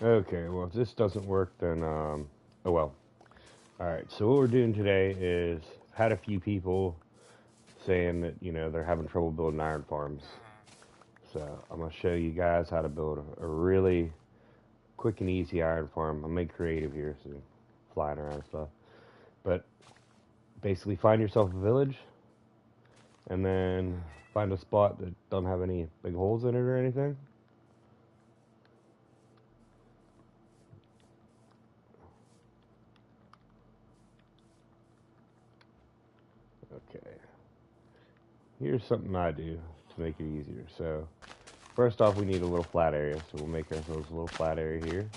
Okay, well, if this doesn't work, then, oh well. Alright, so what we're doing today is, I've had a few people saying that, they're having trouble building iron farms. So, I'm going to show you guys how to build a really quick and easy iron farm. I'm make creative here, so flying around and stuff. But, basically find yourself a village, and then find a spot that don't have any big holes in it or anything. Okay, here's something I do to make it easier. So, first off, we need a little flat area, so we'll make ourselves a little flat area here.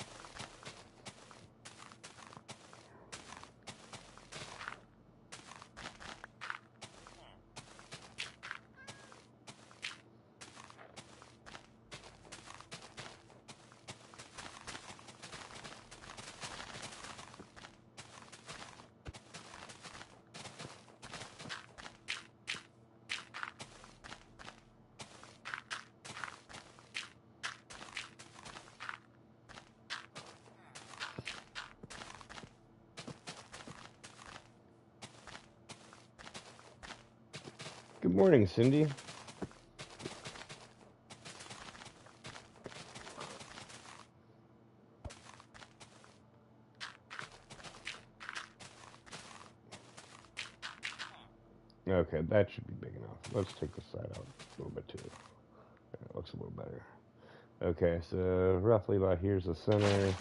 Good morning, Cindy. Okay, that should be big enough. Let's take this side out a little bit too. That looks a little better. Okay, so roughly about here's the center.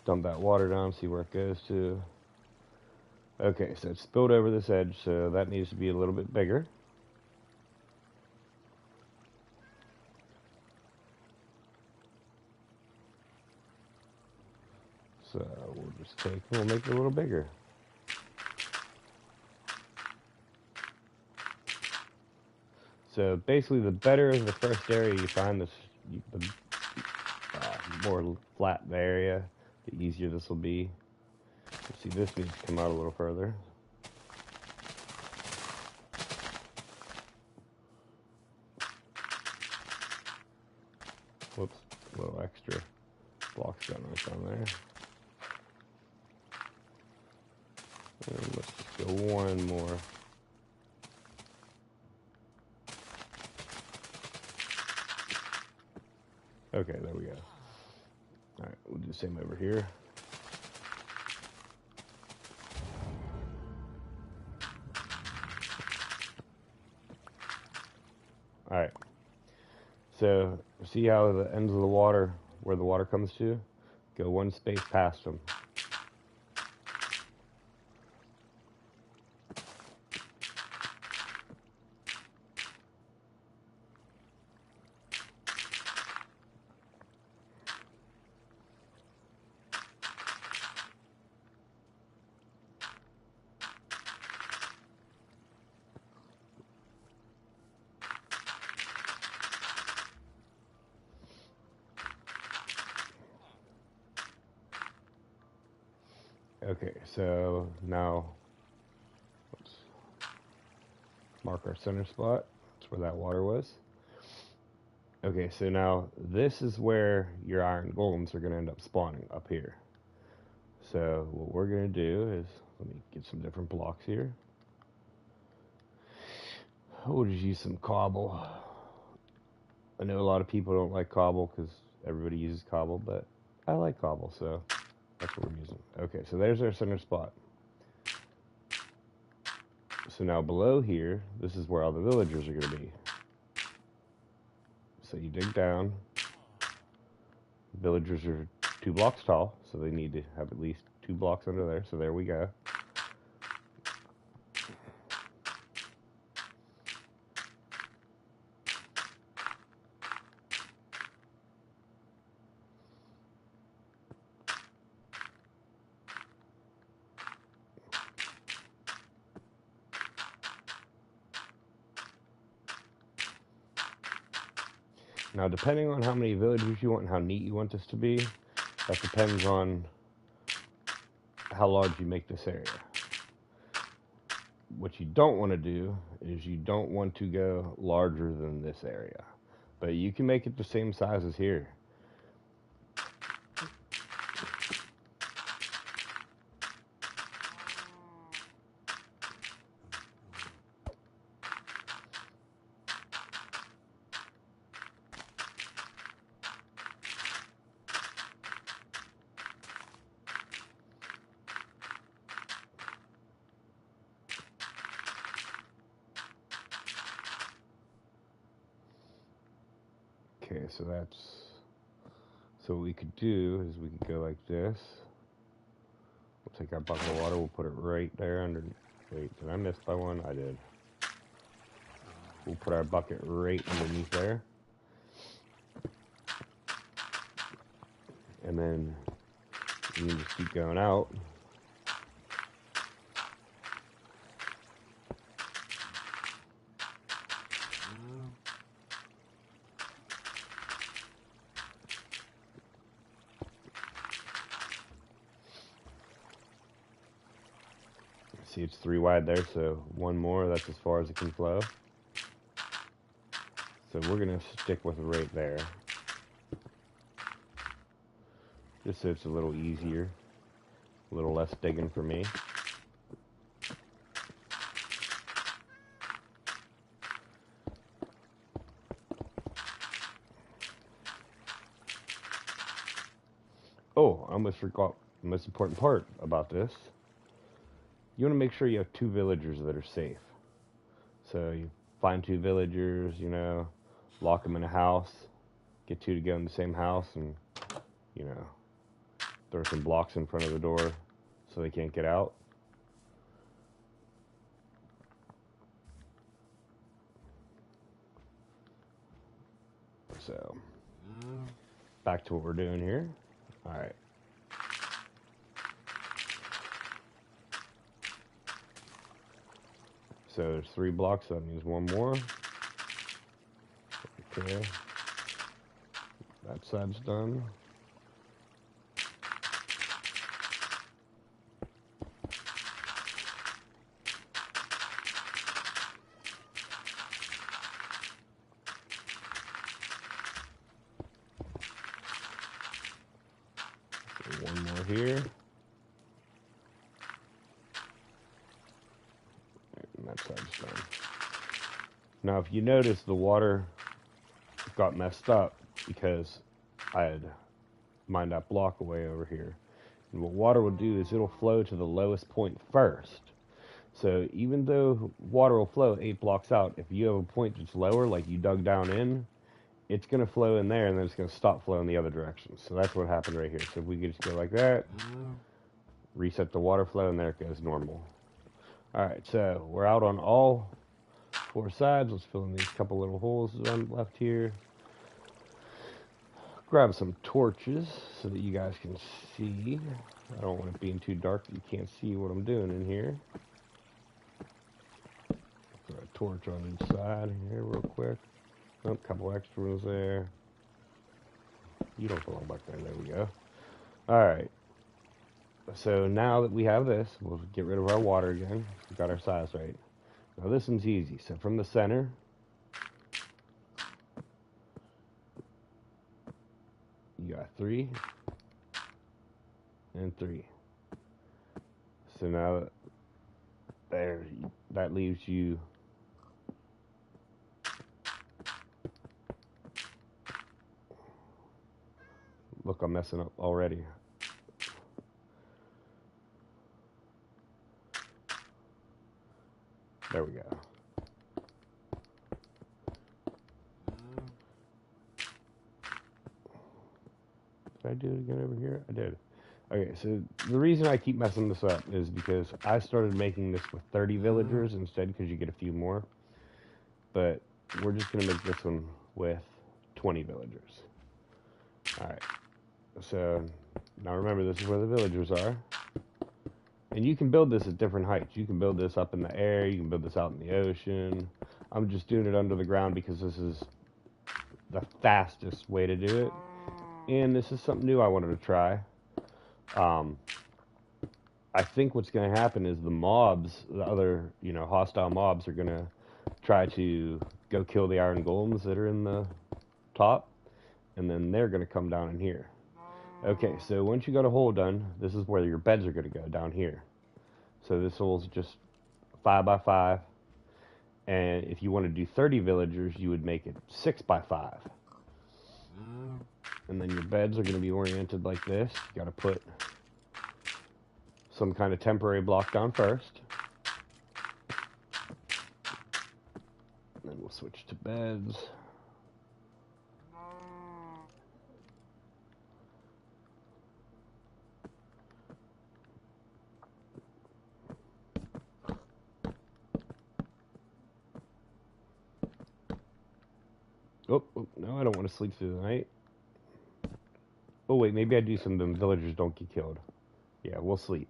Dump that water down, see where it goes to. Okay, so it's spilled over this edge, so that needs to be a little bit bigger. So we'll make it a little bigger. So basically, the better the first area you find, the more flat the area, the easier this will be. See, this needs to come out a little further. Whoops, a little extra blocks got knocked on there. And let's just go one more. Okay, there we go. Alright, we'll do the same over here. Alright, so see how the ends of the water, where the water comes to? Go one space past them. Okay, so now let's mark our center spot. That's where that water was. Okay, so now this is where your iron golems are going to end up spawning, up here. So what we're going to do is, let me get some different blocks here. We'll just use some cobble. I know a lot of people don't like cobble because everybody uses cobble, but I like cobble, so that's what we're using. Okay, so there's our center spot. So now below here, this is where all the villagers are going to be. So you dig down. Villagers are 2 blocks tall, so they need to have at least 2 blocks under there. So there we go. Now, depending on how many villagers you want and how neat you want this to be, that depends on how large you make this area. What you don't want to do is you don't want to go larger than this area. But you can make it the same size as here. Okay, so what we could do is we could go like this. We'll take our bucket of water, we'll put it right there under, wait, did I miss by one? I did. We'll put our bucket right underneath there. And then you can just keep going out. See, it's 3 wide there, so one more, that's as far as it can flow. So we're gonna stick with right there. Just so it's a little easier, a little less digging for me. Oh, I almost forgot the most important part about this. You want to make sure you have 2 villagers that are safe. So you find 2 villagers, you know, lock them in a house, get 2 to go in the same house, and, you know, throw some blocks in front of the door so they can't get out. So, back to what we're doing here. All right. So there's 3 blocks, so that means 1 more. Okay. That side's done. So 1 more here. And that side's done. Now, if you notice, the water got messed up because I had mined that block away over here. And what water will do is it'll flow to the lowest point first. So even though water will flow 8 blocks out, if you have a point that's lower, like you dug down in, it's going to flow in there and then it's going to stop flowing the other direction. So that's what happened right here. So if we could just go like that, reset the water flow, and there it goes normal. Alright, so we're out on all 4 sides. Let's fill in these couple little holes left here. Grab some torches so that you guys can see. I don't want it being too dark that you can't see what I'm doing in here. Throw a torch on each side here real quick. Oh, a couple extra ones there. You don't belong back there. There we go. Alright. So now that we have this, we'll get rid of our water again. We got our size right. Now this one's easy. So from the center, you got 3 and 3. So now there, that leaves you look, I'm messing up already. There we go. Did I do it again over here? I did. Okay, so the reason I keep messing this up is because I started making this with 30 villagers instead, because you get a few more. But we're just going to make this one with 20 villagers. Alright. So, now remember, this is where the villagers are. And you can build this at different heights. You can build this up in the air. You can build this out in the ocean. I'm just doing it under the ground because this is the fastest way to do it. And this is something new I wanted to try. I think what's going to happen is the mobs, the other, you know, hostile mobs are going to try to go kill the iron golems that are in the top. And then they're going to come down in here. Okay, so once you got a hole done, this is where your beds are going to go, down here. So this hole's just 5 by 5. And if you want to do 30 villagers, you would make it 6 by 5. And then your beds are going to be oriented like this. You got to put some kind of temporary block down first. And then we'll switch to beds. Oh, no, I don't want to sleep through the night. Oh, wait, maybe I do so the villagers don't get killed. Yeah, we'll sleep.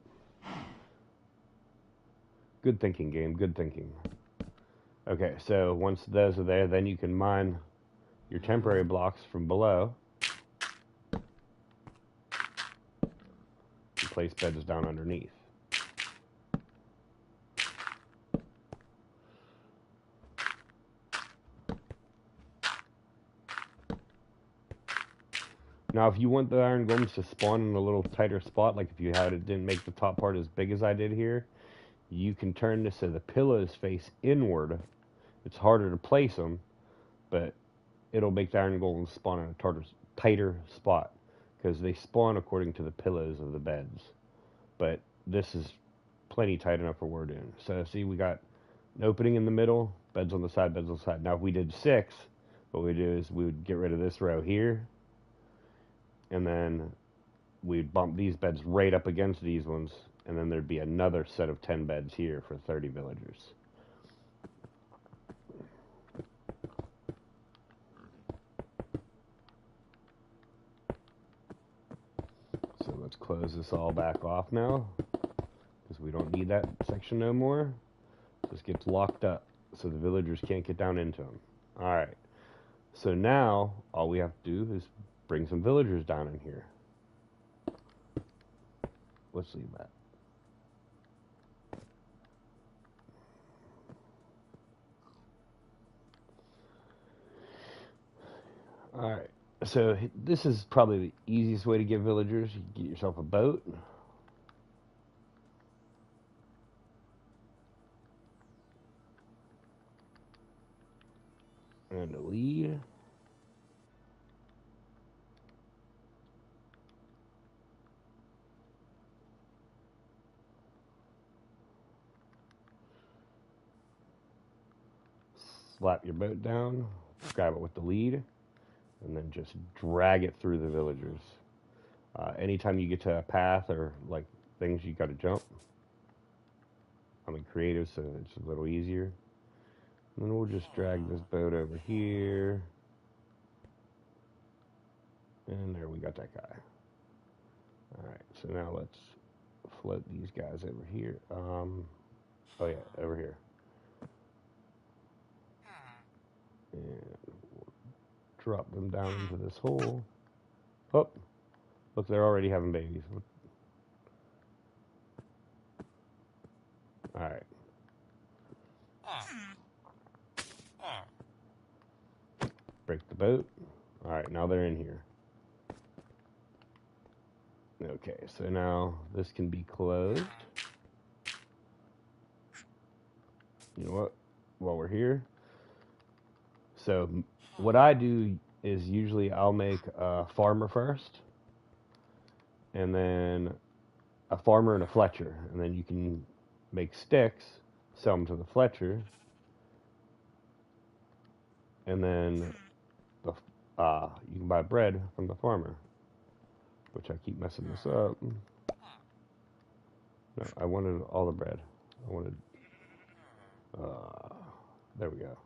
Good thinking, game. Good thinking. Okay, so once those are there, then you can mine your temporary blocks from below. And place beds down underneath. Now, if you want the iron golems to spawn in a little tighter spot, like if you didn't make the top part as big as I did here, you can turn this so the pillows face inward. It's harder to place them, but it'll make the iron golems spawn in a tighter spot because they spawn according to the pillows of the beds. But this is plenty tight enough for what we're doing. So see, we got an opening in the middle, beds on the side, beds on the side. Now, if we did 6, what we do is we would get rid of this row here, and then we'd bump these beds right up against these ones, and then there'd be another set of 10 beds here for 30 villagers. So let's close this all back off now, because we don't need that section no more. This gets locked up, so the villagers can't get down into them. Alright, so now all we have to do is bring some villagers down in here. Let's leave that. Alright, so this is probably the easiest way to get villagers. You get yourself a boat. And a lead. Slap your boat down, grab it with the lead, and then just drag it through the villagers. Anytime you get to a path or like things, you got to jump. I'm in creative, so it's a little easier. And then we'll just drag this boat over here. And there, we got that guy. Alright, so now let's float these guys over here. Oh yeah, over here. And we'll drop them down into this hole. Oh, look, they're already having babies. Alright. Break the boat. Alright, now they're in here. Okay, so now this can be closed. You know what? While we're here. So what I do is usually I'll make a farmer first, and then a farmer and a Fletcher, and then you can make sticks, sell them to the Fletcher, and then you can buy bread from the farmer, which I keep messing this up. No, I wanted all the bread. I wanted, there we go.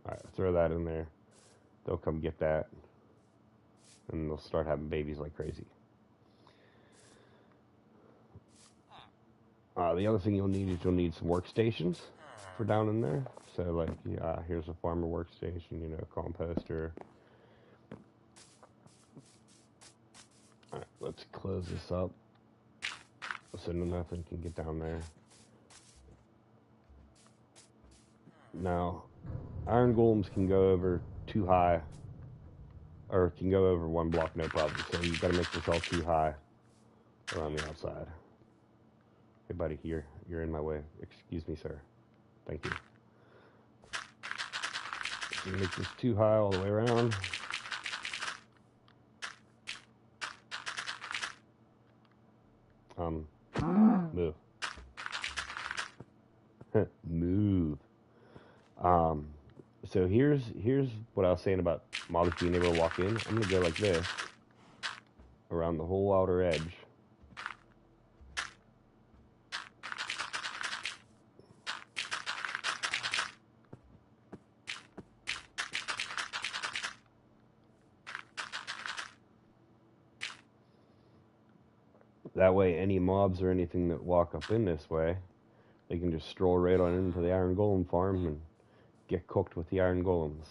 Alright, throw that in there. They'll come get that, and they'll start having babies like crazy. The other thing you'll need some workstations for down in there. So, like, here's a farmer workstation, you know, composter. Alright, let's close this up so nothing can get down there. Now, iron golems can go over too high, or can go over 1 block, no problem. So you gotta make this all too high around the outside. Hey, buddy, you're in my way. Excuse me, sir. Thank you. So you make this too high all the way around. Move. Move. So here's what I was saying about mobs being able to walk in. I'm gonna go like this around the whole outer edge. That way, any mobs or anything that walk up in this way, they can just stroll right on into the Iron Golem farm and get cooked with the Iron Golems.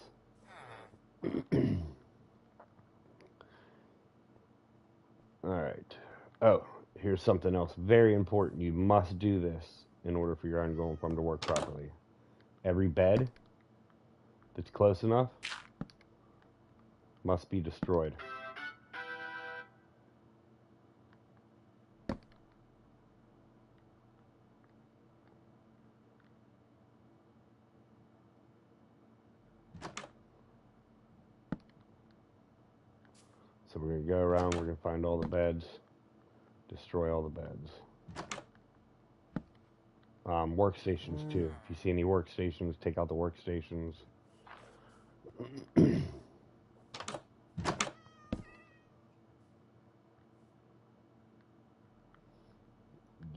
Alright. Oh, here's something else very important. You must do this in order for your Iron Golem farm to work properly. Every bed that's close enough must be destroyed. So we're going to go around, we're going to find all the beds, destroy all the beds. Workstations too. If you see any workstations, take out the workstations. You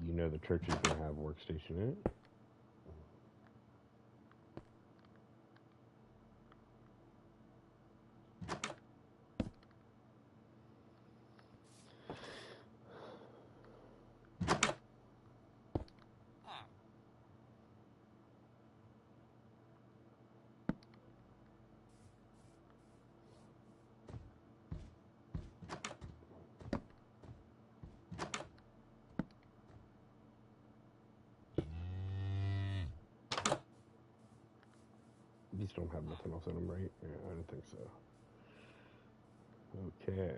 know the church is going to have a workstation in it. These don't have nothing else in them, right? Yeah, I don't think so. Okay.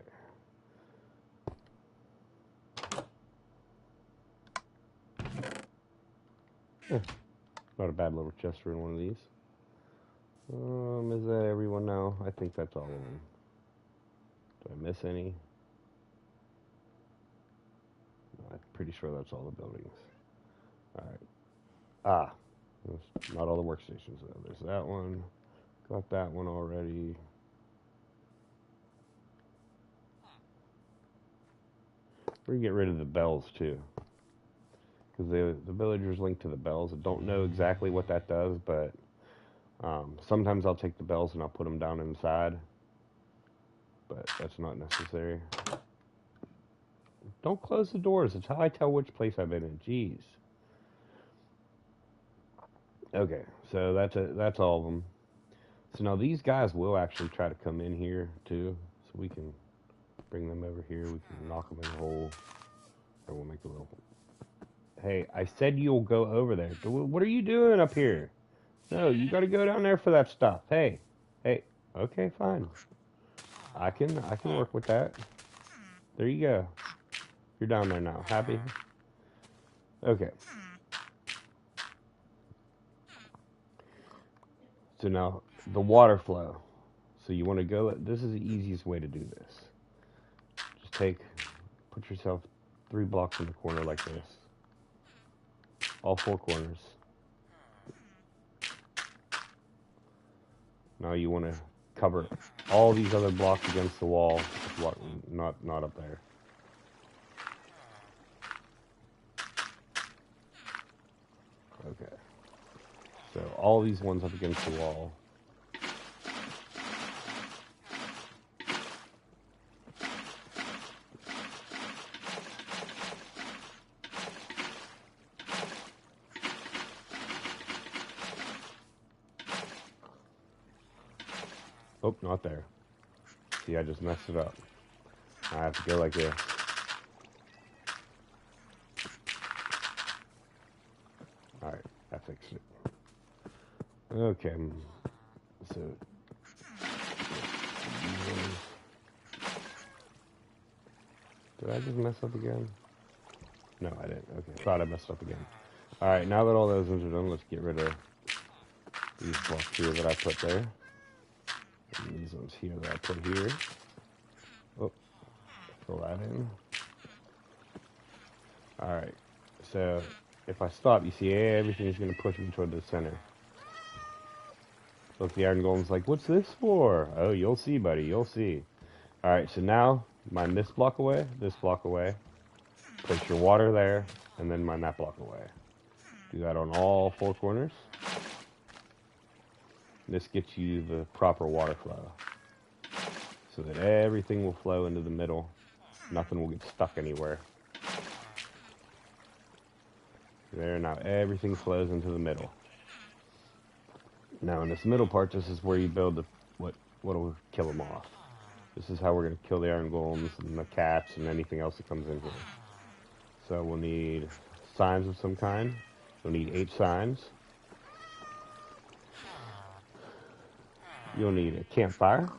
Not a bad little chest for one of these. Is that everyone now? I think that's all of them. Did I miss any? No, I'm pretty sure that's all the buildings. Alright. Ah. Not all the workstations though. There's that one. Got that one already. We're gonna get rid of the bells too. Because the villagers link to the bells. I don't know exactly what that does, but sometimes I'll take the bells and I'll put them down inside. But that's not necessary. Don't close the doors. That's how I tell which place I've been in. Jeez. Okay, so that's all of them. So now these guys will actually try to come in here too. So we can bring them over here. We can knock them in the hole. And we'll make a little... Hey, I said you'll go over there. What are you doing up here? No, you got to go down there for that stuff. Hey. Okay, fine. I can work with that. There you go. You're down there now. Happy? Okay. So now, the water flow. So you want to go... This is the easiest way to do this. Just put yourself 3 blocks in the corner like this. All 4 corners. Now you want to cover all these other blocks against the wall. Not up there. Okay. So all these ones up against the wall. Oh, not there. See, I just messed it up. I have to go like this. Alright, I fixed it. Okay, so... Did I just mess up again? No, I didn't. Okay, thought I messed up again. Alright, now that all those ones are done, let's get rid of these blocks here that I put there. And these ones here that I put here. Oh, fill that in. Alright, so if I stop, you see everything's going to push me toward the center. Look, the Iron Golem's like, what's this for? Oh, you'll see, buddy, you'll see. Alright, so now, mine this block away, place your water there, and then mine that block away. Do that on all 4 corners. This gets you the proper water flow. So that everything will flow into the middle. Nothing will get stuck anywhere. There, now everything flows into the middle. Now in this middle part, this is where you build what will kill them off. This is how we're going to kill the iron golems and the cats and anything else that comes in here. So we'll need signs of some kind. We'll need 8 signs. You'll need a campfire.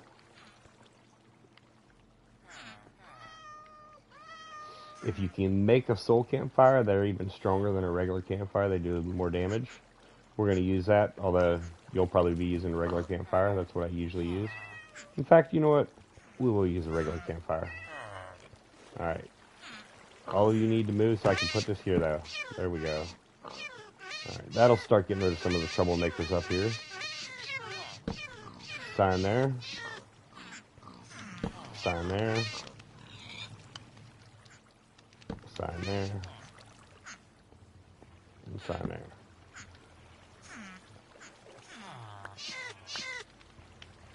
If you can make a soul campfire, they're even stronger than a regular campfire. They do more damage. We're going to use that, although you'll probably be using a regular campfire. That's what I usually use. In fact, you know what? We will use a regular campfire. Alright. All you need to move, so I can put this here, though. There we go. Alright, that'll start getting rid of some of the troublemakers up here. Sign there. Sign there. Sign there. And sign there.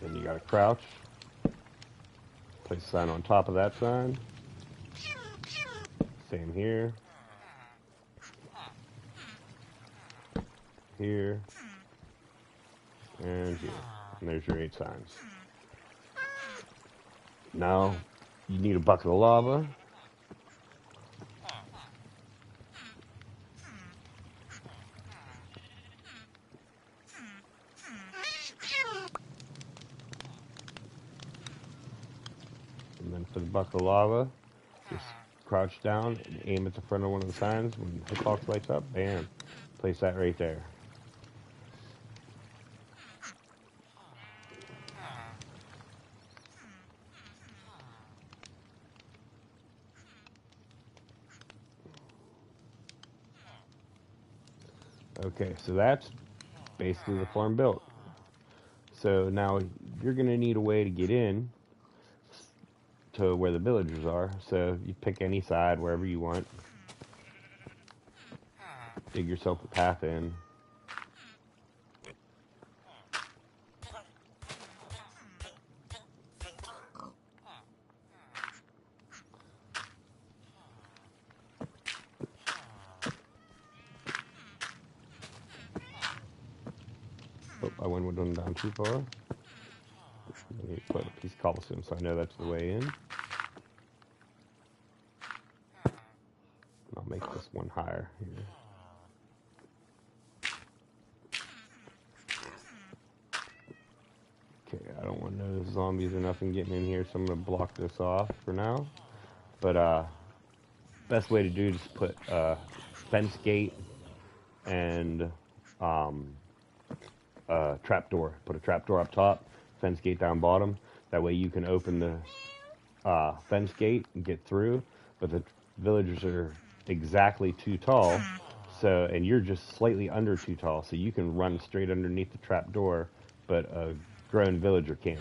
Then you gotta crouch. Place a sign on top of that sign. Same here. Here. And here. And there's your 8 signs. Now, you need a bucket of lava. And then for the bucket of lava, just crouch down and aim at the front of one of the signs. When the hitbox lights up, bam. Place that right there. Okay, so that's basically the farm built. So now you're going to need a way to get in to where the villagers are. So you pick any side, wherever you want. Dig yourself a path in. Oh, I went one down too far. I need to put a piece of cobblestone so I know that's the way in. I'll make this one higher here. Okay, I don't want no zombies or nothing getting in here, so I'm going to block this off for now. But, best way to do is put a fence gate and a trapdoor. Put a trapdoor up top, fence gate down bottom. That way you can open the fence gate and get through, but the villagers are exactly too tall, so, and you're just slightly under too tall, so you can run straight underneath the trapdoor, but a grown villager can't.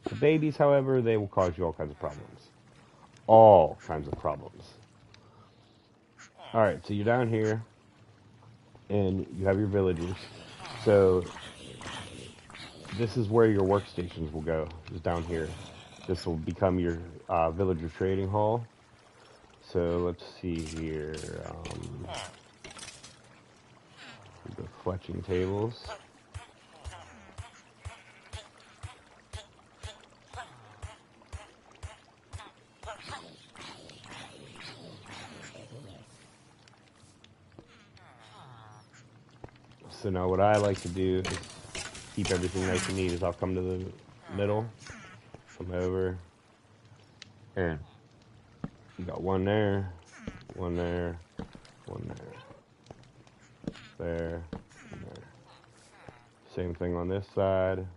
The babies, however, they will cause you all kinds of problems. All kinds of problems. Alright, so you're down here, and you have your villagers. So, this is where your workstations will go, is down here. This will become your villager trading hall. So, let's see here. The fletching tables. So now what I like to do is keep everything nice and neat is I'll come to the middle, come over, and you got one there, one there, one there, there, and there. Same thing on this side.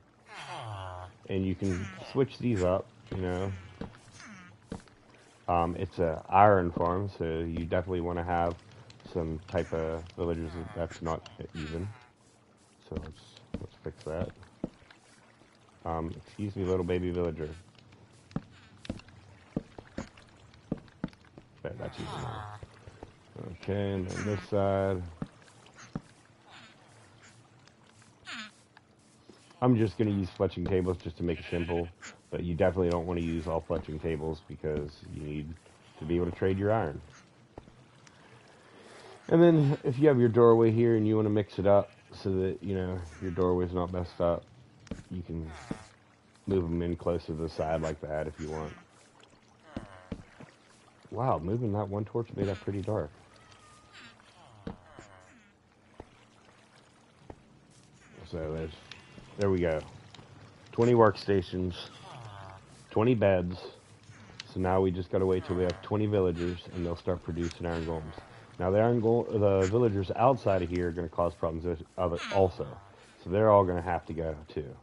And you can switch these up, you know. It's a iron farm, so you definitely want to have some type of villagers that's not even. So let's fix that. Excuse me, little baby villager. There, that's even now. Okay, and then this side. I'm just going to use fletching tables just to make it simple, but you definitely don't want to use all fletching tables because you need to be able to trade your iron. And then if you have your doorway here and you want to mix it up so that, you know, your doorway's not messed up, you can move them in closer to the side like that if you want. Wow, moving that one torch made that pretty dark. So there we go. 20 workstations, 20 beds. So now we just got to wait till we have 20 villagers and they'll start producing iron golems. Now the villagers outside of here are going to cause problems also. So they're all going to have to go too.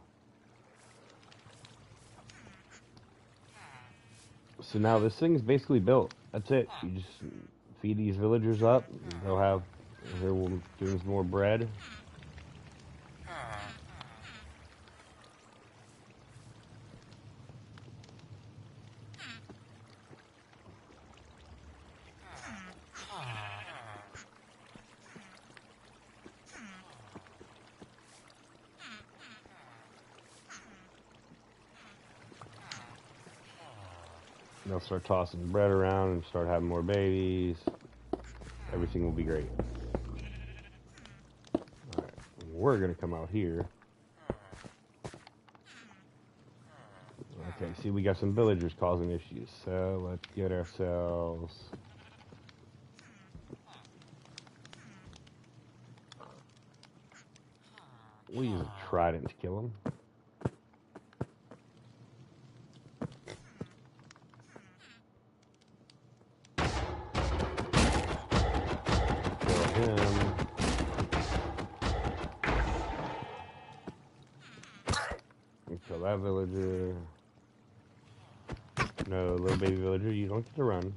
So now this thing's basically built. That's it. You just feed these villagers up. They'll have, here we'll do some more bread. They'll start tossing bread around and start having more babies. Everything will be great. Alright, we're going to come out here. Okay, see, we got some villagers causing issues, so let's get ourselves... We'll use a trident to kill them. Kill him. Kill that villager. No, little baby villager, you don't get to run.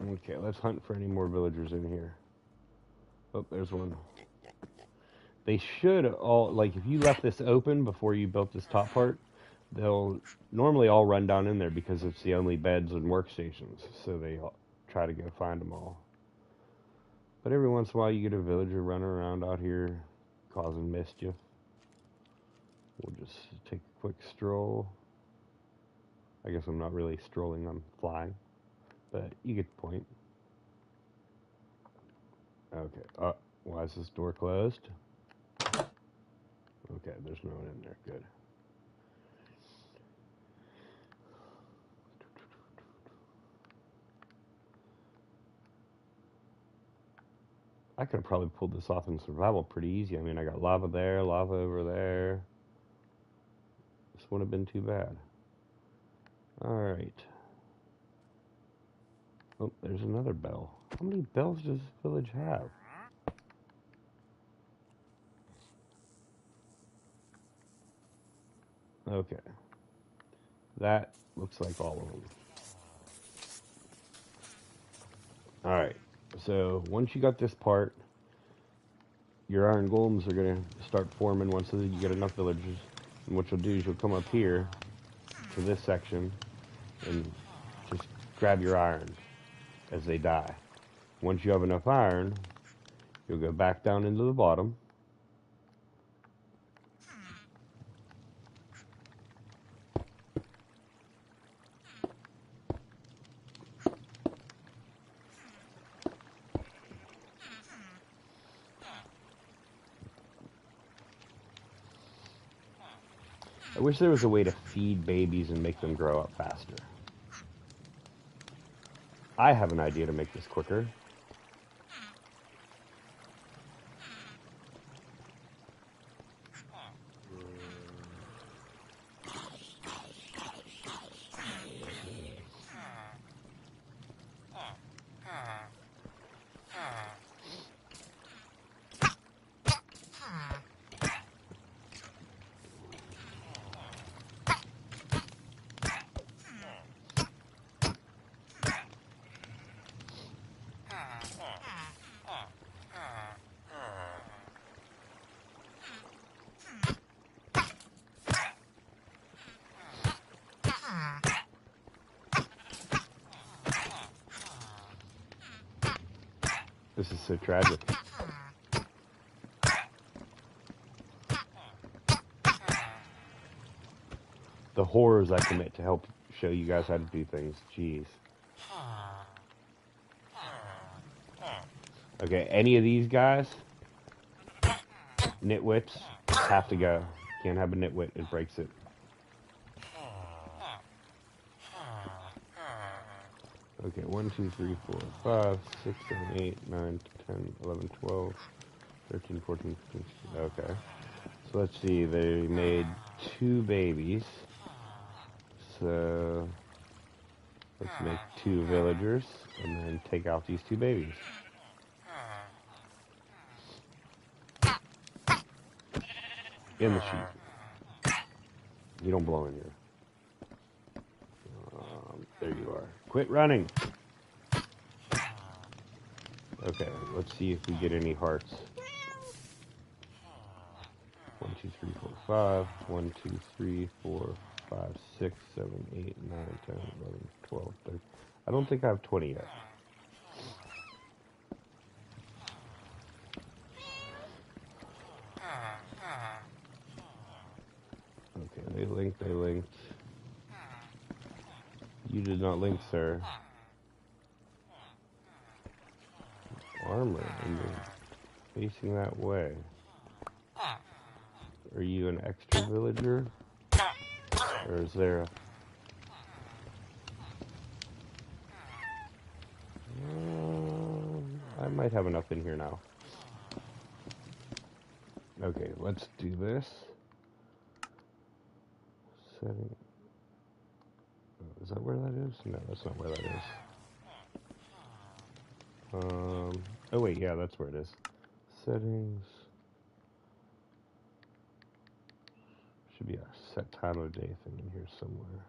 Okay, let's hunt for any more villagers in here. Oh, there's one. They should all, like, if you left this open before you built this top part, they'll normally all run down in there because it's the only beds and workstations. So they all try to go find them all. But every once in a while you get a villager running around out here causing mischief. We'll just take a quick stroll. I guess I'm not really strolling, I'm flying. But you get the point. Okay, why is this door closed? Okay, there's no one in there, good. I could have probably pulled this off in survival pretty easy. I mean, I got lava there, lava over there. This wouldn't have been too bad. Alright. Oh, there's another bell. How many bells does this village have? Okay. That looks like all of them. Alright. So, once you got this part, your iron golems are going to start forming once you get enough villagers. And what you'll do is you'll come up here to this section and just grab your iron as they die. Once you have enough iron, you'll go back down into the bottom. I wish there was a way to feed babies and make them grow up faster. I have an idea to make this quicker. This is so tragic. The horrors I commit to help show you guys how to do things. Jeez. Okay, any of these guys, nitwits, have to go. Can't have a nitwit, it breaks it. Okay, 1, 2, 3, 4, 5, 6, 7, 8, 9, 10, 11, 12, 13, 14, 15, 16. Okay. So let's see, they made 2 babies. So let's make 2 villagers and then take out these 2 babies. In the sheep. You don't belong in here. There you are. Quit running. Okay, let's see if we get any hearts. 1, 2, 3, 4, 5. 1, 2, 3, 4, 5, 6, 7, 8, 9, 10, 11, 12, 13. I don't think I have 20 yet. Okay, they linked, they linked. You did not link, sir. Armor, and you're facing that way. Are you an extra villager? Or is there a... I might have enough in here now. Okay, let's do this. Setting... Is that where that is? No, that's not where that is. Oh wait, yeah, that's where it is. Settings. Should be a set time of day thing in here somewhere.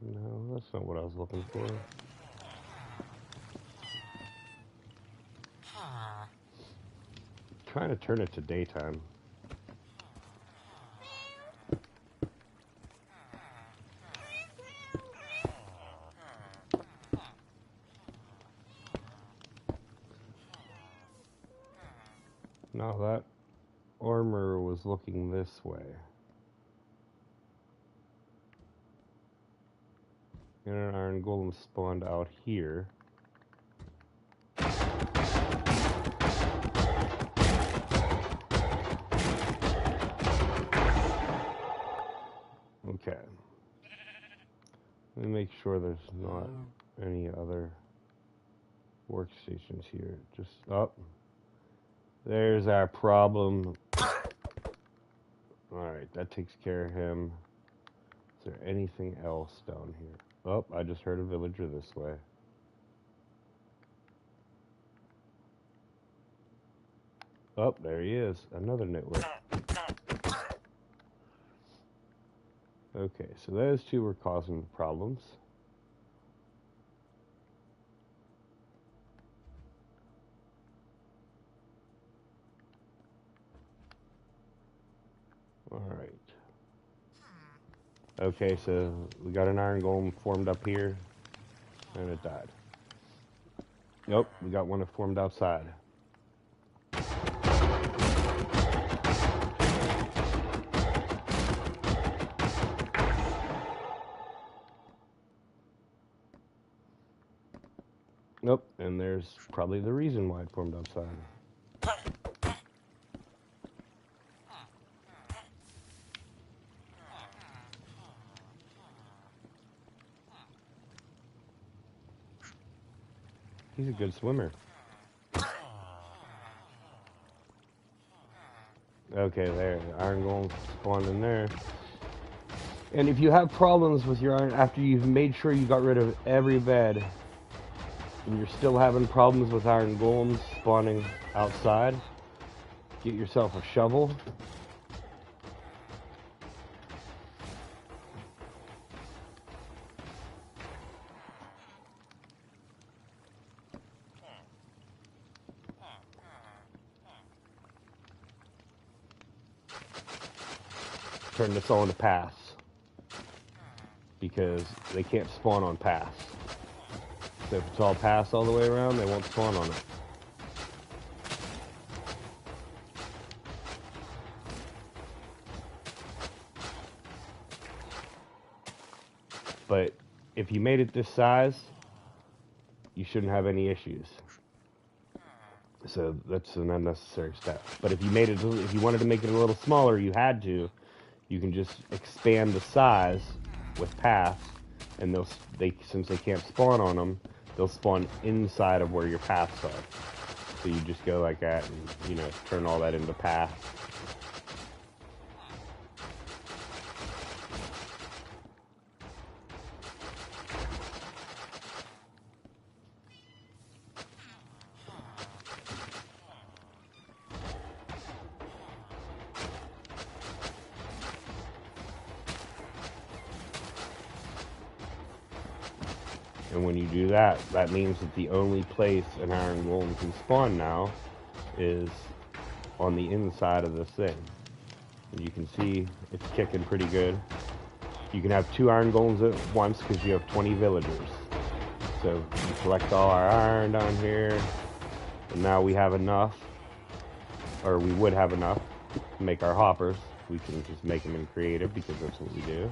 No, that's not what I was looking for. Trying to turn it to daytime. No, that armor was looking this way. And an iron golem spawned out here. Okay. Let me make sure there's not any other workstations here. Just up. There's our problem. Alright, that takes care of him. Is there anything else down here? Oh, I just heard a villager this way. Oh, there he is. Another nitwit. Okay, so those 2 were causing problems. Alright. Okay, so we got an iron golem formed up here, and it died. Nope, we got one that formed outside. Nope, and there's probably the reason why it formed outside. He's a good swimmer. Okay, there, the iron golem spawned in there. And if you have problems with your iron after you've made sure you got rid of every bed, and you're still having problems with iron golems spawning outside, get yourself a shovel. Turn this all into paths. because they can't spawn on paths. So if it's all paths all the way around, they won't spawn on it. But if you made it this size, you shouldn't have any issues. So that's an unnecessary step. But if you wanted to make it a little smaller, you had to. You can just expand the size with paths, and since they can't spawn on them, they'll spawn inside of where your paths are. So you just go like that, and turn all that into paths. And when you do that, that means that the only place an iron golem can spawn now is on the inside of this thing. And you can see it's kicking pretty good. You can have 2 iron golems at once because you have 20 villagers. So you collect all our iron down here, and now we have enough, or we would have enough to make our hoppers. We can just make them in creative because that's what we do.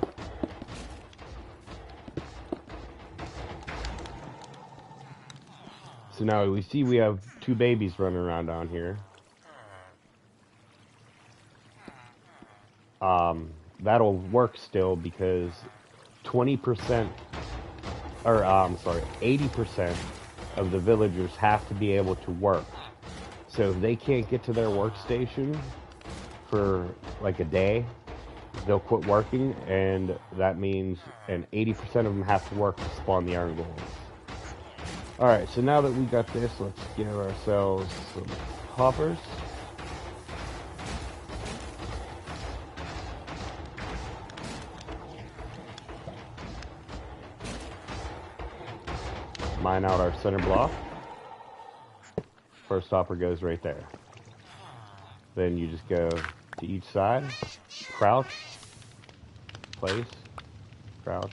So now we see we have 2 babies running around down here. That'll work still because 20%, or 80% of the villagers have to be able to work. So if they can't get to their workstation for like a day, they'll quit working, and that means 80% of them have to work to spawn the iron golems. Alright, so now that we got this, let's give ourselves some hoppers. Mine out our center block. First hopper goes right there. Then you just go to each side, crouch, place, crouch,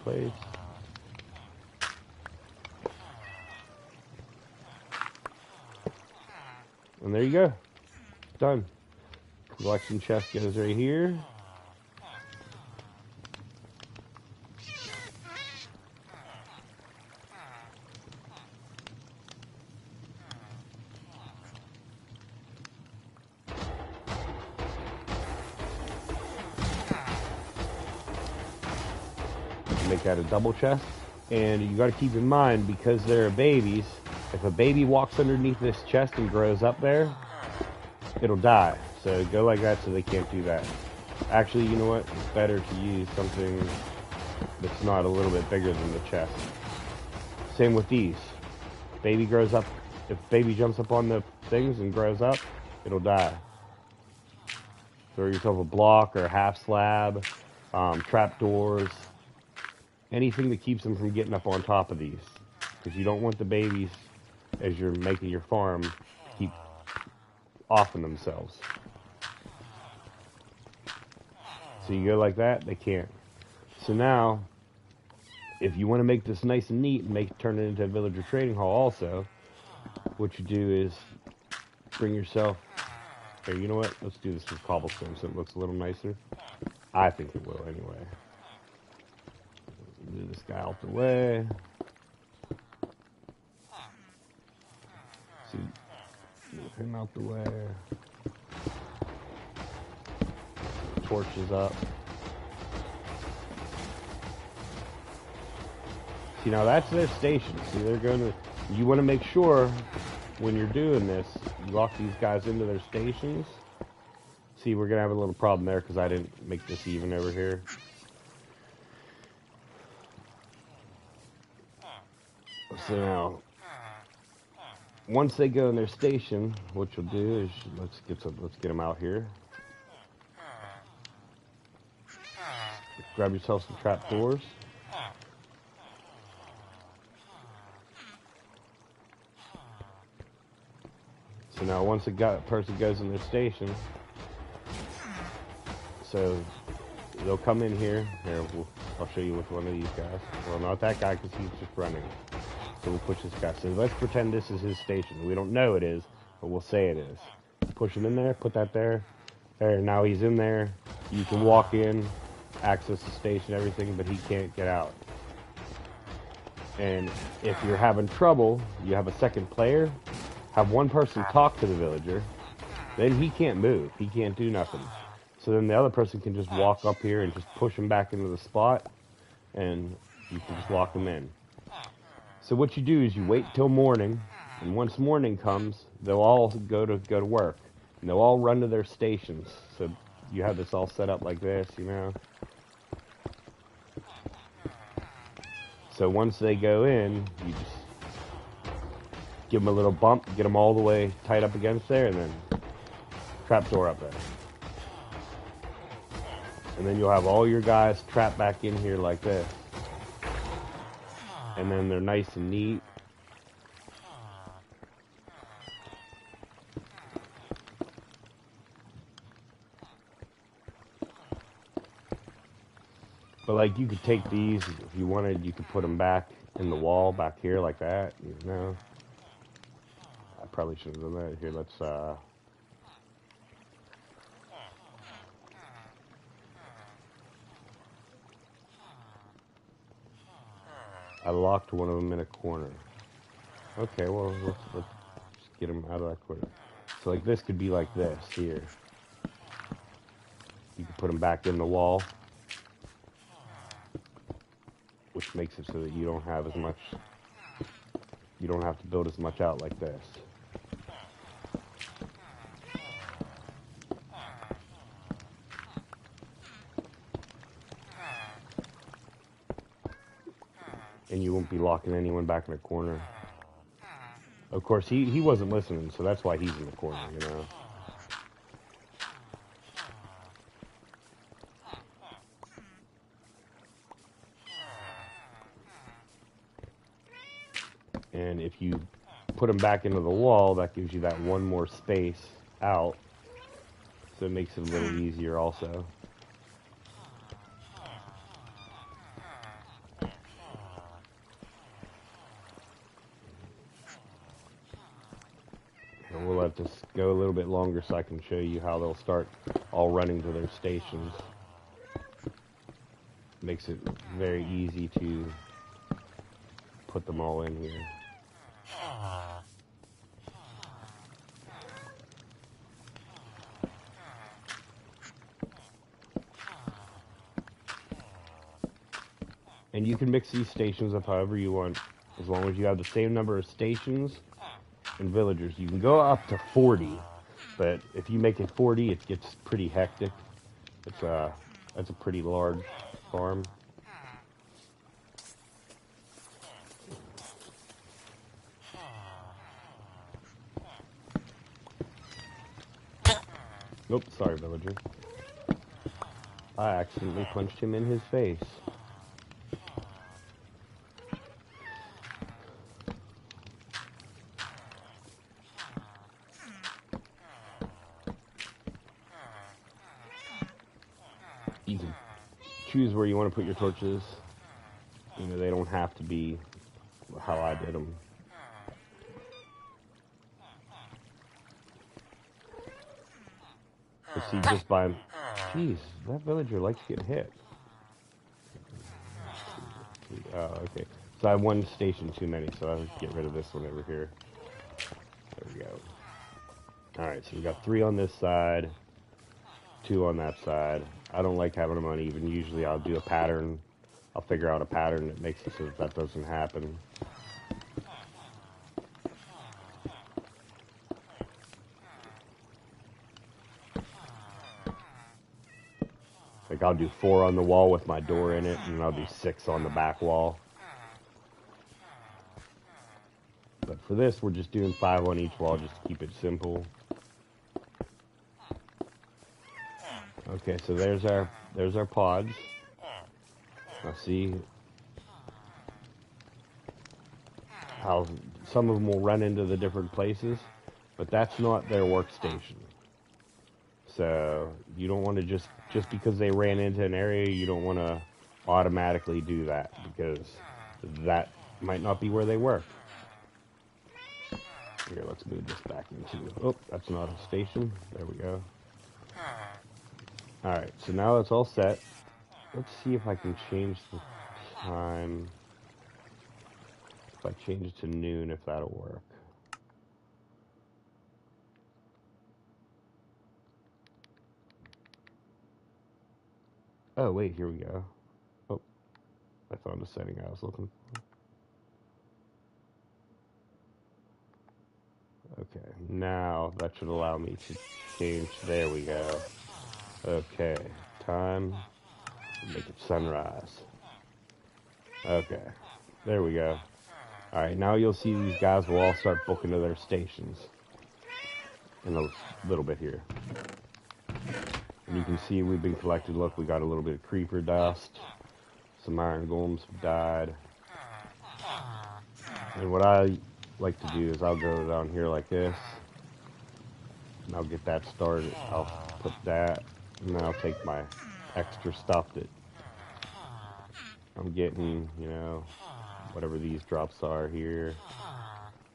place. And there you go. Done. Collection chest goes right here. Make that a double chest. And you got to keep in mind, because they're babies, if a baby walks underneath this chest and grows up there, it'll die. So go like that so they can't do that. Actually, you know what? It's better to use something that's not a little bit bigger than the chest. Same with these. Baby grows up. If baby jumps up on the things and grows up, it'll die. Throw yourself a block or a half slab, trapdoors, anything that keeps them from getting up on top of these. Because you don't want the babies, as you're making your farm, to keep offing themselves. So you go like that, they can't. So now, if you want to make this nice and neat and turn it into a villager trading hall also, what you do is bring yourself, here, you know what, let's do this with cobblestone so it looks a little nicer. I think it will anyway. Move this guy out the way. See, move him out the way. Torches up. See, now that's their station. See, they're going to, you want to make sure when you're doing this, you lock these guys into their stations. See, we're going to have a little problem there because I didn't make this even over here. So now, once they go in their station, what you'll do is let's get them out here. Grab yourself some trapdoors. So now, once a person goes in their station, so they'll come in here. Here, I'll show you with one of these guys. Well, not that guy because he's just running. So we'll push this guy. So let's pretend this is his station. We don't know it is, but we'll say it is. Push him in there, put that there. There, now he's in there. You can walk in, access the station, everything, but he can't get out. And if you're having trouble, you have a second player, have one person talk to the villager, then he can't move. He can't do nothing. So then the other person can just walk up here and just push him back into the spot, and you can just lock him in. So what you do is you wait till morning, and once morning comes, they'll all go to work, and they'll all run to their stations. So you have this all set up like this, you know. So once they go in, you just give them a little bump, get them all the way tight up against there, and then trapdoor up there. And then you'll have all your guys trapped back in here like this. And then they're nice and neat. But like you could take these, if you wanted, you could put them back in the wall back here like that, you know. I probably should have done that. Here, let's I locked one of them in a corner. Okay, well, let's just get them out of that corner. So like this could be like this here. You can put them back in the wall, which makes it so that you don't have as much, you don't have to build as much out like this. And you won't be locking anyone back in a corner. Of course, he wasn't listening, so that's why he's in the corner, you know. And if you put them back into the wall, that gives you that one more space out. So it makes it a little easier also. And we'll let this go a little bit longer so I can show you how they'll start all running to their stations. Makes it very easy to put them all in here. And you can mix these stations up however you want, as long as you have the same number of stations and villagers. You can go up to 40, but if you make it 40, it gets pretty hectic. That's a pretty large farm. Nope, sorry, villager. I accidentally punched him in his face. You can choose where you want to put your torches. You know, they don't have to be how I did them. But see, just by... Jeez, that villager likes getting hit. Oh, okay. So I have one station too many, so I'll get rid of this one over here. There we go. Alright, so we got 3 on this side, 2 on that side. I don't like having them uneven. Usually I'll do a pattern. I'll figure out a pattern that makes it so that that doesn't happen. Like I'll do 4 on the wall with my door in it, and I'll do 6 on the back wall. But for this, we're just doing 5 on each wall just to keep it simple. Okay, so there's our pods. Now see how some of them will run into the different places, but that's not their workstation. So you don't want to just because they ran into an area, you don't want to automatically do that because that might not be where they work. Here, let's move this back into... Oh, that's not a station. There we go. Alright, so now it's all set. Let's see if I can change the time. If I change it to noon, if that'll work. Oh, wait, here we go. Oh, I found the setting I was looking for. Okay, now that should allow me to change. There we go. Okay, time. Make it sunrise. Okay, there we go. Alright, now you'll see these guys will all start booking to their stations in a little bit here. And you can see we've been collecting. Look, we got a little bit of creeper dust. Some iron golems died. And what I like to do is I'll go down here like this. And I'll get that started. I'll put that. And then I'll take my extra stuff that I'm getting, you know, whatever these drops are here.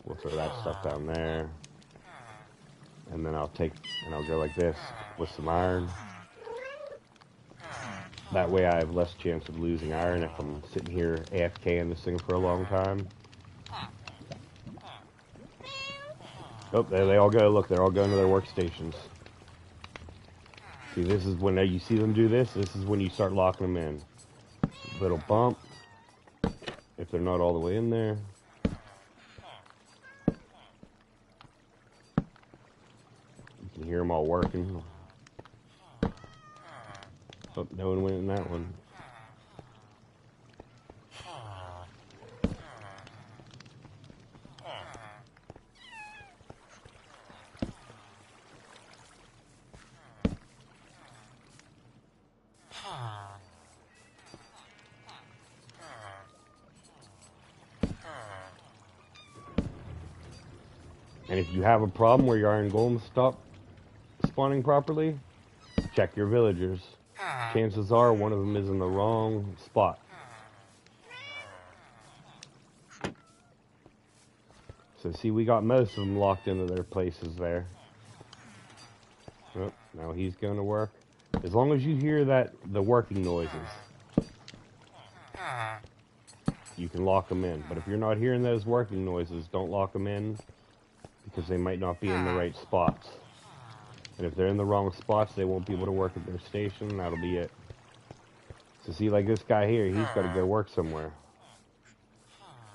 We'll throw that stuff down there. And then I'll go like this with some iron. That way I have less chance of losing iron if I'm sitting here AFK in this thing for a long time. Oh, there they all go. Look, they're all going to their workstations. See, this is when you see them do this. This is when you start locking them in. Little bump. If they're not all the way in there. You can hear them all working. Oh, no one went in that one. And if you have a problem where your iron golems stop spawning properly, check your villagers. Chances are one of them is in the wrong spot. So see, we got most of them locked into their places there. Oh, now he's going to work. As long as you hear the working noises, you can lock them in. But if you're not hearing those working noises, don't lock them in because they might not be in the right spots. And if they're in the wrong spots, they won't be able to work at their station. That'll be it. So see, like this guy here, he's got to go work somewhere.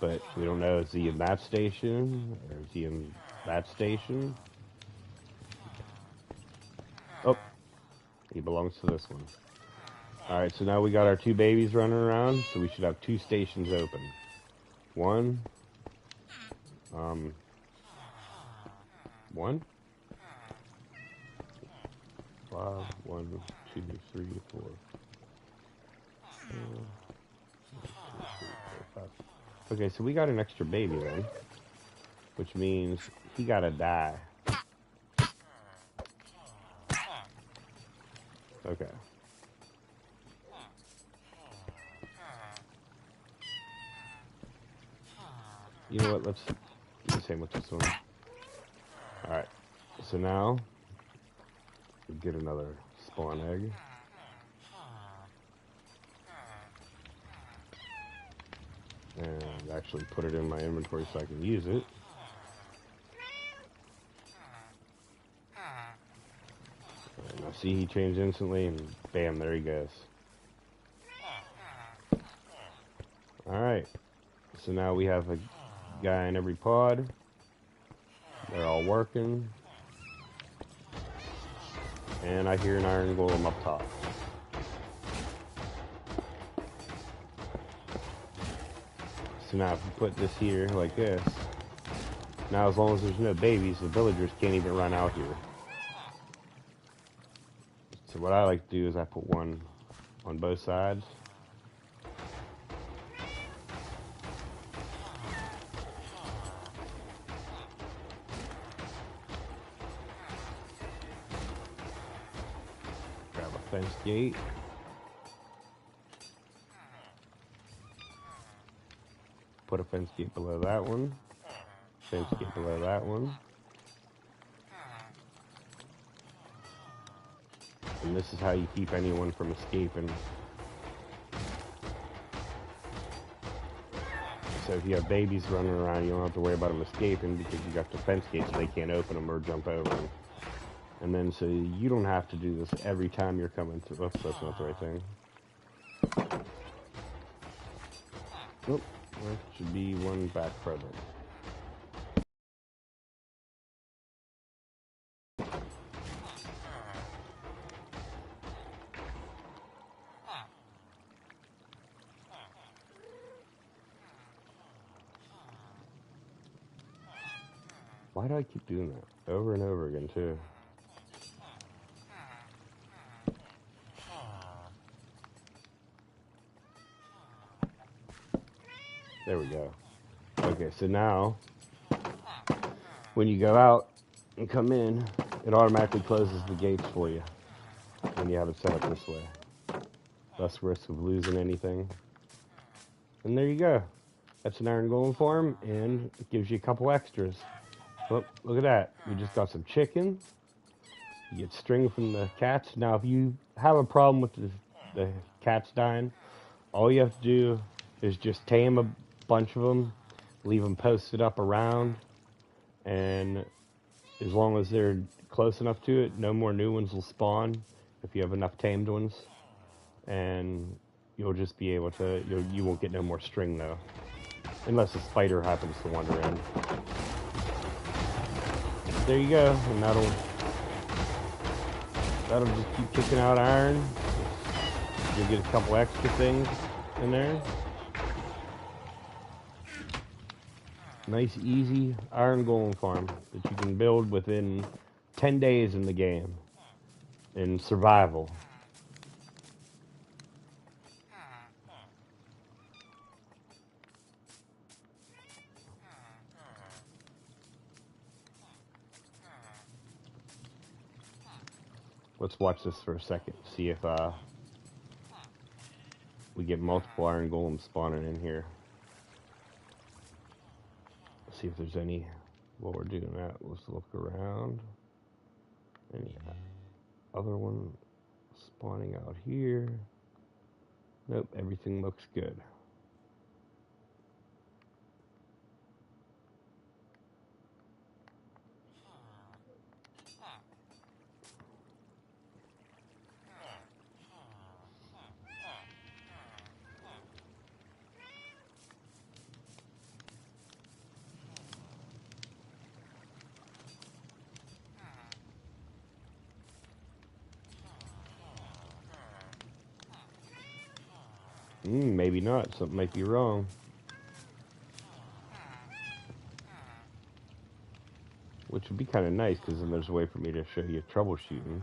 But we don't know, is he in that station? Or is he in that station? Oh, he belongs to this one. Alright, so now we got our two babies running around, so we should have two stations open. One. One. 5, 1, 2, 3, 4. 5. Okay, so we got an extra baby then, which means he gotta die. Okay. You know what? Let's do the same with this one. All right. So now we get another spawn egg. And actually put it in my inventory so I can use it. And now see, he changed instantly, and bam, there he goes. Alright, so now we have a guy in every pod. They're all working. And I hear an iron golem up top. So now if you put this here like this, now as long as there's no babies, the villagers can't even run out here. So what I like to do is I put one on both sides. Grab a fence gate. put a fence gate below that one. Fence gate below that one. And this is how you keep anyone from escaping. So if you have babies running around, you don't have to worry about them escaping because you got the fence gates so they can't open them or jump over them. And then so you don't have to do this every time you're coming through. Oops, that's not the right thing. Oop, there should be one back further. Why do I keep doing that? Over and over again, too. There we go. Okay, so now, when you go out and come in, it automatically closes the gates for you when you have it set up this way. Less risk of losing anything. And there you go. That's an iron golem farm, and it gives you a couple extras. Oh, look at that. We just got some chicken. You get string from the cats. Now, if you have a problem with the cats dying, all you have to do is just tame a bunch of them, leave them posted up around, and as long as they're close enough to it, no more new ones will spawn if you have enough tamed ones. And you'll just be able to, you won't get no more string, though. Unless a spider happens to wander in. There you go, and that'll just keep kicking out iron. You'll get a couple extra things in there. Nice, easy iron golem farm that you can build within 10 days in the game. In survival. Let's watch this for a second, see if we get multiple iron golems spawning in here. See if there's any, while we're doing that, let's look around. Any other one spawning out here? Nope, everything looks good. Maybe not. Something might be wrong. Which would be kind of nice, because then there's a way for me to show you troubleshooting.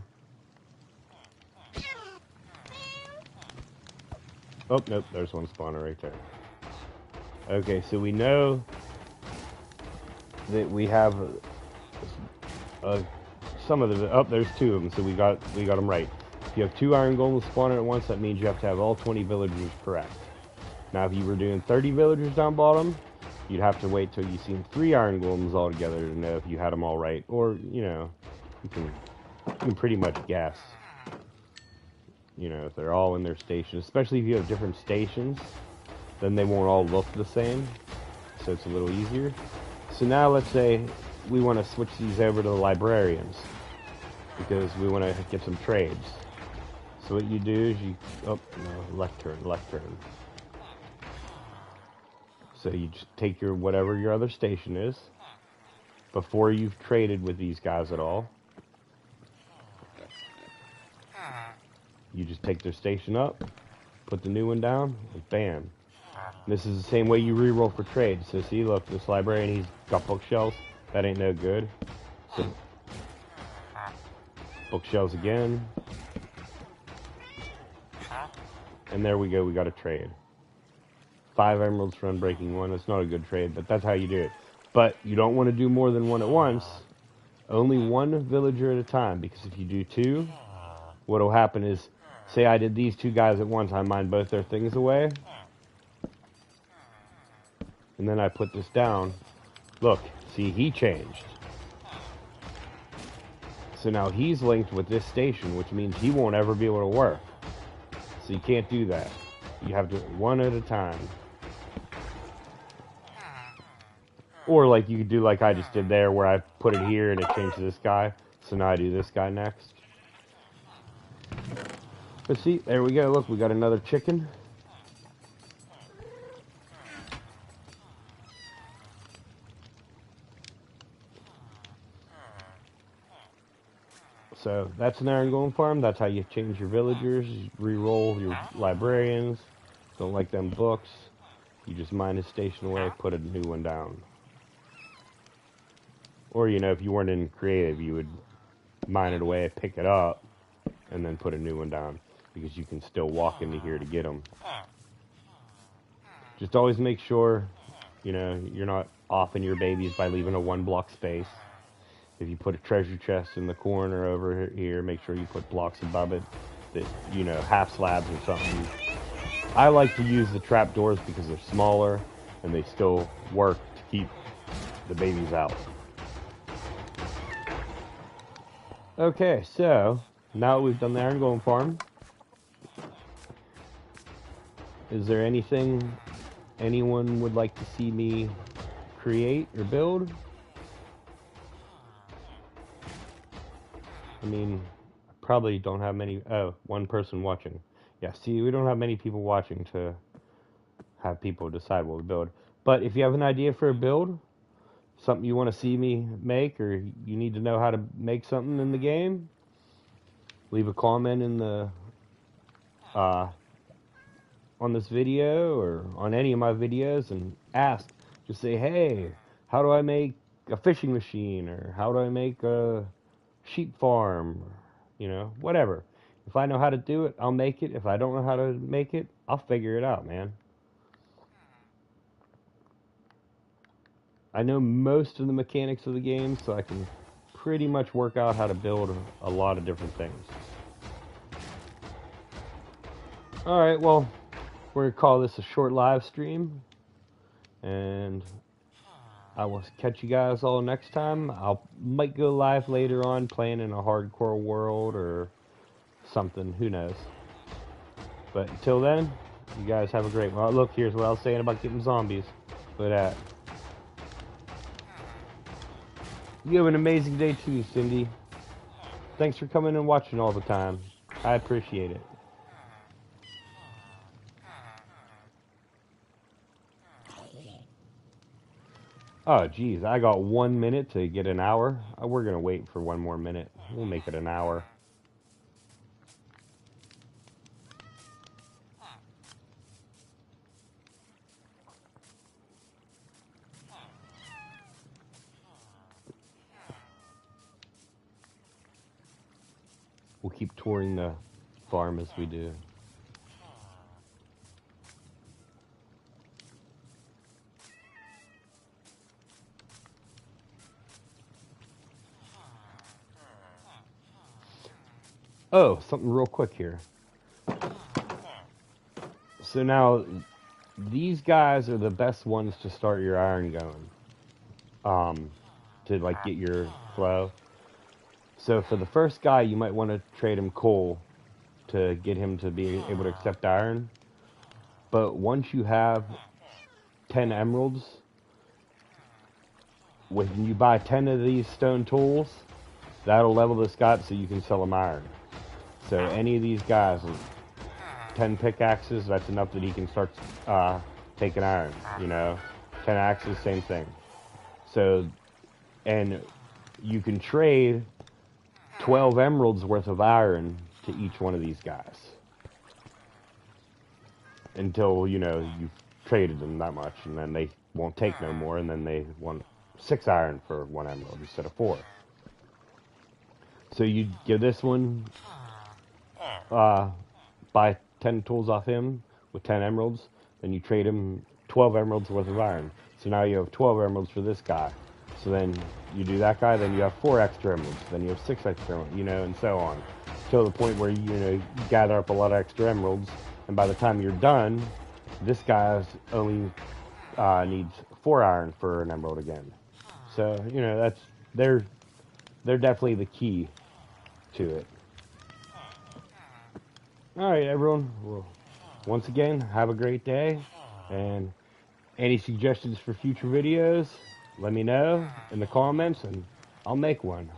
Oh, nope, there's one spawner right there. Okay, so we know that we have some of the... Oh, there's two of them, so we got them right. If you have 2 iron golems spawning at once, that means you have to have all 20 villagers correct. Now, if you were doing 30 villagers down bottom, you'd have to wait till you've seen 3 iron golems all together to know if you had them all right. Or, you know, you can pretty much guess. You know, if they're all in their station. Especially if you have different stations, then they won't all look the same. So it's a little easier. So now let's say we want to switch these over to the librarians, because we want to get some trades. So what you do is you... Oh, no, left turn. So you just take your whatever your other station is before you've traded with these guys at all. You just take their station up, put the new one down, and bam. And this is the same way you reroll for trade. So see, look, this librarian, he's got bookshelves. That ain't no good. So bookshelves again. And there we go, we got a trade. 5 emeralds for unbreaking 1. It's not a good trade, but that's how you do it. But you don't want to do more than 1 at once. Only 1 villager at a time, because if you do 2, what'll happen is, say I did these 2 guys at once, I mined both their things away. and then I put this down. Look, see, he changed. So now he's linked with this station, which means he won't ever be able to work. So you can't do that. You have to one at a time. Or like you could do like I just did there, where I put it here and it changed to this guy. So now I do this guy next. But see, there we go. Look, we got another chicken. So that's an iron golem farm. That's how you change your villagers. You re-roll your librarians. Don't like them books. You just mine his station away, put a new one down. Or, you know, if you weren't in creative, you would mine it away, pick it up, and then put a new one down. Because you can still walk into here to get them. Just always make sure, you know, you're not offing your babies by leaving a 1-block space. If you put a treasure chest in the corner over here, make sure you put blocks above it that, you know, half slabs or something. I like to use the trapdoors because they're smaller and they still work to keep the babies out. Okay, so now we've done the iron golem farm. Is there anything anyone would like to see me create or build? I mean, I probably don't have many. Oh, one person watching. Yeah, see, we don't have many people watching to have people decide what we build. But if you have an idea for a build, something you want to see me make, or you need to know how to make something in the game, leave a comment in the on this video or on any of my videos and ask. Just say, hey, how do I make a fishing machine, or how do I make a sheep farm, you know, whatever. If I know how to do it, I'll make it. If I don't know how to make it, I'll figure it out, man. I know most of the mechanics of the game, so I can pretty much work out how to build a lot of different things. Alright, well, we're going to call this a short live stream, and I will catch you guys all next time. Might go live later on playing in a hardcore world or something, who knows. But until then, you guys have a great one. Oh, look, here's what I was saying about getting zombies. Look at that. You have an amazing day too, Cindy. Thanks for coming and watching all the time. I appreciate it. Oh, geez, I got 1 minute to get an hour. We're going to wait for 1 more minute. We'll make it an hour. We'll keep touring the farm as we do. Oh, something real quick here. So now, these guys are the best ones to start your iron going. To like get your flow. So for the first guy, you might want to trade him coal to get him to be able to accept iron. But once you have 10 emeralds, when you buy 10 of these stone tools, that'll level this guy up so you can sell him iron. So any of these guys, 10 pickaxes, that's enough that he can start taking iron, you know. 10 axes, same thing. So, and you can trade 12 emeralds worth of iron to each one of these guys. Until, you know, you've traded them that much, and then they won't take no more, and then they want 6 iron for 1 emerald instead of 4. So you give this one, buy 10 tools off him with 10 emeralds, then you trade him 12 emeralds worth of iron. So now you have 12 emeralds for this guy. So then you do that guy, then you have 4 extra emeralds, then you have 6 extra emeralds, you know, and so on. Till the point where you gather up a lot of extra emeralds, and by the time you're done, this guy only needs 4 iron for an emerald again. So, you know, they're definitely the key to it. Alright, everyone. Well, once again, have a great day. And any suggestions for future videos, let me know in the comments and I'll make one.